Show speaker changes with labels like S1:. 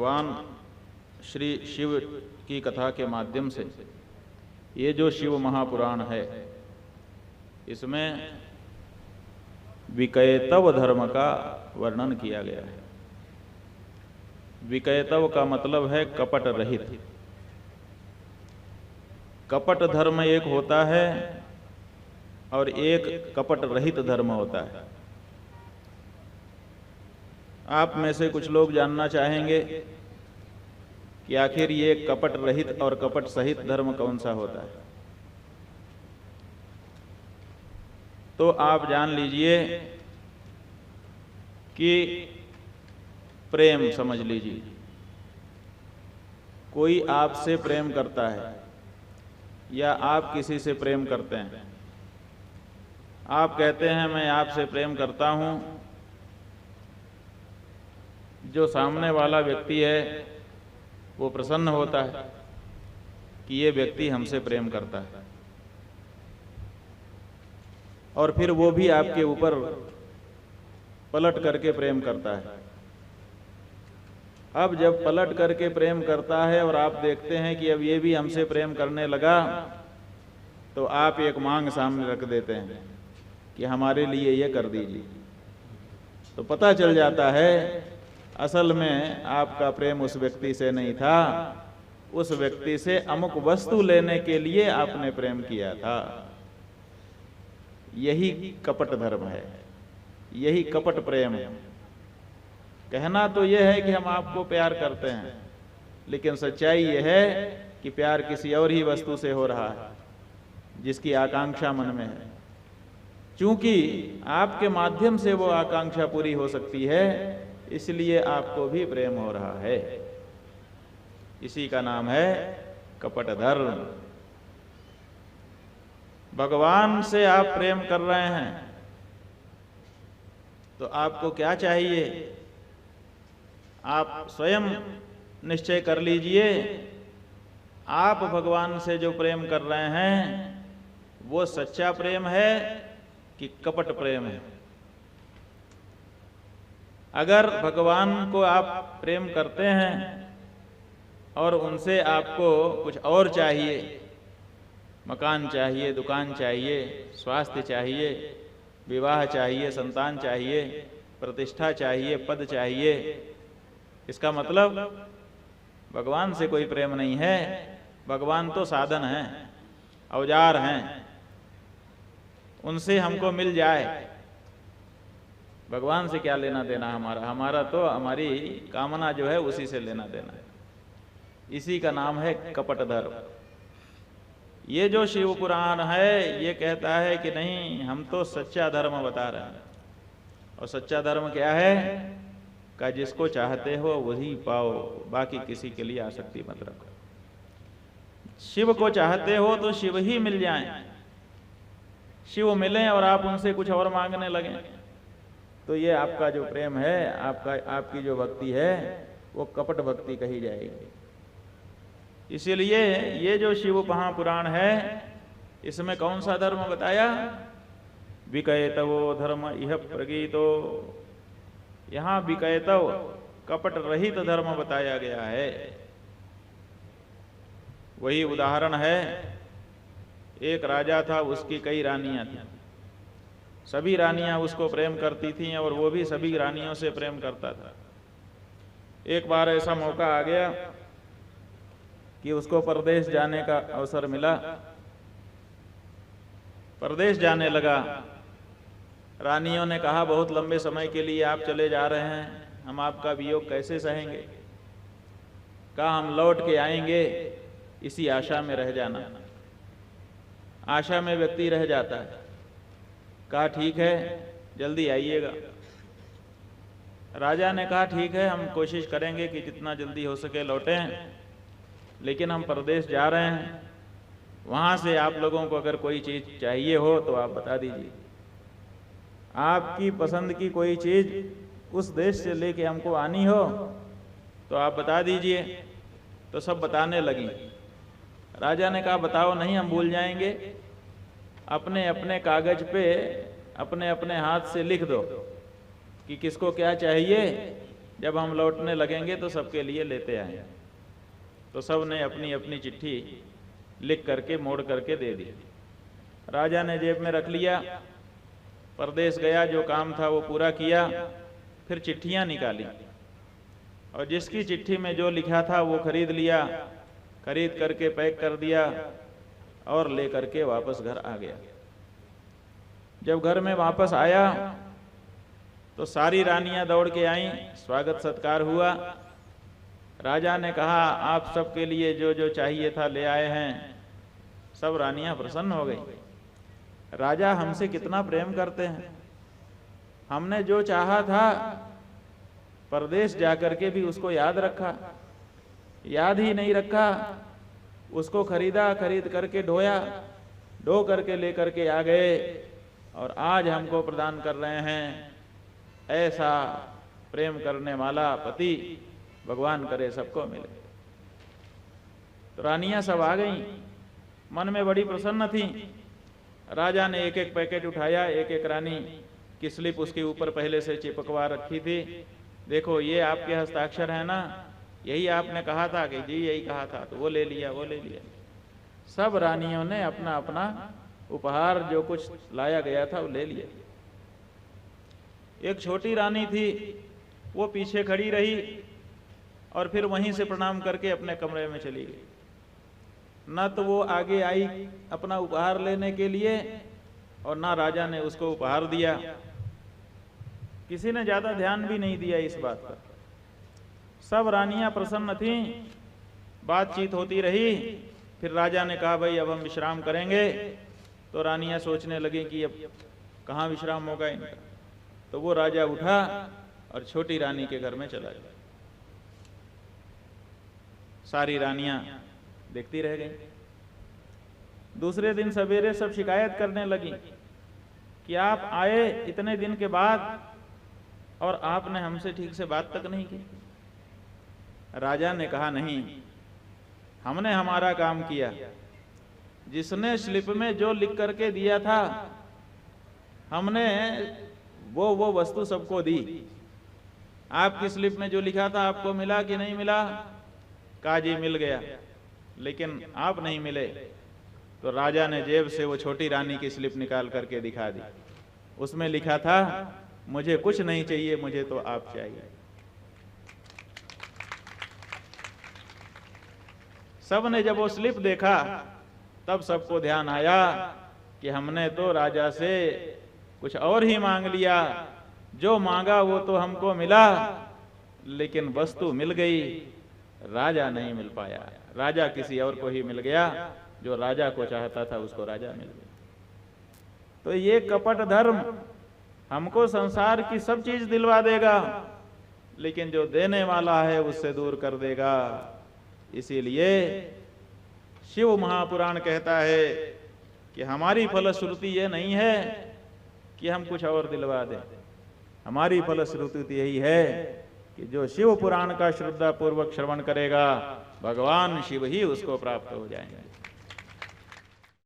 S1: भगवान श्री शिव की कथा के माध्यम से ये जो शिव महापुराण है, इसमें विकयतव धर्म का वर्णन किया गया है। विकयतव का मतलब है कपट रहित। कपट धर्म एक होता है और एक कपट रहित धर्म होता है। आप में से कुछ लोग जानना चाहेंगे कि आखिर ये कपट रहित और कपट सहित धर्म कौन सा होता है। तो आप जान लीजिए कि प्रेम समझ लीजिए। कोई आपसे प्रेम करता है या आप किसी से प्रेम करते हैं। आप कहते हैं मैं आपसे प्रेम करता हूं, जो सामने वाला व्यक्ति है वो प्रसन्न होता है कि ये व्यक्ति हमसे प्रेम करता है, और फिर वो भी आपके ऊपर पलट करके प्रेम करता है। अब जब पलट करके प्रेम करता है और आप देखते हैं कि अब ये भी हमसे प्रेम करने लगा, तो आप एक मांग सामने रख देते हैं कि हमारे लिए ये कर दीजिए। तो पता चल जाता है असल में आपका प्रेम उस व्यक्ति से नहीं था, उस व्यक्ति से अमुक वस्तु लेने के लिए आपने प्रेम किया था। यही कपट धर्म है, यही कपट प्रेम है। कहना तो यह है कि हम आपको प्यार करते हैं, लेकिन सच्चाई यह है कि प्यार किसी और ही वस्तु से हो रहा है जिसकी आकांक्षा मन में है। चूंकि आपके माध्यम से वो आकांक्षा पूरी हो सकती है, इसलिए आपको भी प्रेम हो रहा है। इसी का नाम है कपट धर्म। भगवान से आप प्रेम कर रहे हैं तो आपको क्या चाहिए? आप स्वयं निश्चय कर लीजिए, आप भगवान से जो प्रेम कर रहे हैं वो सच्चा प्रेम है कि कपट प्रेम है। अगर भगवान को आप प्रेम करते हैं और उनसे आपको कुछ और चाहिए, मकान चाहिए, दुकान चाहिए, स्वास्थ्य चाहिए, विवाह चाहिए, संतान चाहिए, प्रतिष्ठा चाहिए, पद चाहिए, इसका मतलब भगवान से कोई प्रेम नहीं है। भगवान तो साधन हैं, औजार हैं, उनसे हमको मिल जाए। भगवान से क्या लेना देना हमारा तो हमारी कामना जो है उसी से लेना देना है। इसी का नाम है कपट धर्म। ये जो शिव पुराण है ये कहता है कि नहीं, हम तो सच्चा धर्म बता रहे हैं। और सच्चा धर्म क्या है? का जिसको चाहते हो वही पाओ, बाकी किसी के लिए आसक्ति मत रखो। शिव को चाहते हो तो शिव ही मिल जाएं। शिव मिलें और आप उनसे कुछ और मांगने लगें तो ये आपका जो प्रेम है, आपकी जो भक्ति है वो कपट भक्ति कही जाएगी। इसीलिए ये जो शिव महापुराण है इसमें कौन सा धर्म बताया? विकयतवो धर्म इह प्रगीतो। यहां विकयतव कपट रहित धर्म बताया गया है। वही उदाहरण है, एक राजा था, उसकी कई रानियां थीं। सभी रानियां उसको प्रेम करती थीं और वो भी सभी रानियों से प्रेम करता था। एक बार ऐसा मौका आ गया कि उसको परदेश जाने का अवसर मिला। परदेश जाने लगा। रानियों ने कहा बहुत लंबे समय के लिए आप चले जा रहे हैं, हम आपका वियोग कैसे सहेंगे। कहा हम लौट के आएंगे, इसी आशा में रह जाना। आशा में व्यक्ति रह जाता है। कहा ठीक है, जल्दी आइएगा। राजा ने कहा ठीक है, हम कोशिश करेंगे कि जितना जल्दी हो सके लौटें, लेकिन हम परदेश जा रहे हैं, वहां से आप लोगों को अगर कोई चीज चाहिए हो तो आप बता दीजिए। आपकी पसंद की कोई चीज उस देश से लेके हमको आनी हो तो आप बता दीजिए। तो सब बताने लगी। राजा ने कहा बताओ नहीं, हम भूल जाएंगे। अपने अपने कागज पे अपने अपने हाथ से लिख दो कि किसको क्या चाहिए। जब हम लौटने लगेंगे तो सबके लिए लेते आए। तो सब ने अपनी अपनी चिट्ठी लिख करके मोड़ करके दे दी। राजा ने जेब में रख लिया, परदेश गया, जो काम था वो पूरा किया, फिर चिट्ठियां निकाली और जिसकी चिट्ठी में जो लिखा था वो खरीद लिया, खरीद करके पैक कर दिया और ले करके वापस घर आ गया। जब घर में वापस आया तो सारी रानियां दौड़ के आईं, स्वागत सत्कार हुआ। राजा ने कहा आप सबके लिए जो जो चाहिए था ले आए हैं। सब रानियां प्रसन्न हो गई। राजा हमसे कितना प्रेम करते हैं, हमने जो चाहा था परदेश जाकर के भी उसको याद रखा, याद ही नहीं रखा, उसको खरीदा, खरीद करके ढोया, ढो करके लेकर के आ गए और आज हमको प्रदान कर रहे हैं। ऐसा प्रेम करने वाला पति भगवान करे सबको मिले। तो रानियां सब आ गईं, मन में बड़ी प्रसन्न थी। राजा ने एक एक पैकेट उठाया, एक एक रानी की स्लिप उसके ऊपर पहले से चिपकवा रखी थी। देखो ये आपके हस्ताक्षर है ना, यही आपने कहा था कि जी यही कहा था, तो वो ले लिया, वो ले लिया। सब रानियों ने अपना अपना उपहार जो कुछ लाया गया था वो ले लिया। एक छोटी रानी थी, वो पीछे खड़ी रही और फिर वहीं से प्रणाम करके अपने कमरे में चली गई। न तो वो आगे आई अपना उपहार लेने के लिए और ना राजा ने उसको उपहार दिया। किसी ने ज्यादा ध्यान भी नहीं दिया इस बात पर। सब रानियां प्रसन्न थीं, बातचीत होती रही। फिर राजा ने कहा भाई अब हम विश्राम करेंगे। तो रानियां सोचने लगी कि अब कहाँ विश्राम होगा इनका। तो वो राजा उठा और छोटी रानी के घर में चला गया। सारी रानियां देखती रह गई। दूसरे दिन सवेरे सब शिकायत करने लगी कि आप आए इतने दिन के बाद और आपने हमसे ठीक से बात तक नहीं की। राजा ने कहा नहीं, हमने हमारा काम किया। जिसने स्लिप में जो लिख करके दिया था हमने वो वस्तु सबको दी। आपकी स्लिप में जो लिखा था आपको मिला कि नहीं मिला? कहा जी मिल गया, लेकिन आप नहीं मिले। तो राजा ने जेब से वो छोटी रानी की स्लिप निकाल करके दिखा दी। उसमें लिखा था मुझे कुछ नहीं चाहिए, मुझे तो आप चाहिए। सब ने जब वो स्लिप देखा तब सबको ध्यान आया कि हमने तो राजा से कुछ और ही मांग लिया। जो मांगा वो तो हमको मिला, लेकिन वस्तु मिल गई, राजा नहीं मिल पाया। राजा किसी और को ही मिल गया, जो राजा को चाहता था उसको राजा मिल गया। तो ये कपट धर्म हमको संसार की सब चीज दिलवा देगा, लेकिन जो देने वाला है उससे दूर कर देगा। इसीलिए शिव महापुराण कहता है कि हमारी फलश्रुति ये नहीं है कि हम कुछ और दिलवा दें। हमारी फलश्रुति यही है कि जो शिव पुराण का श्रद्धा पूर्वक श्रवण करेगा भगवान शिव ही उसको प्राप्त हो जाएंगे।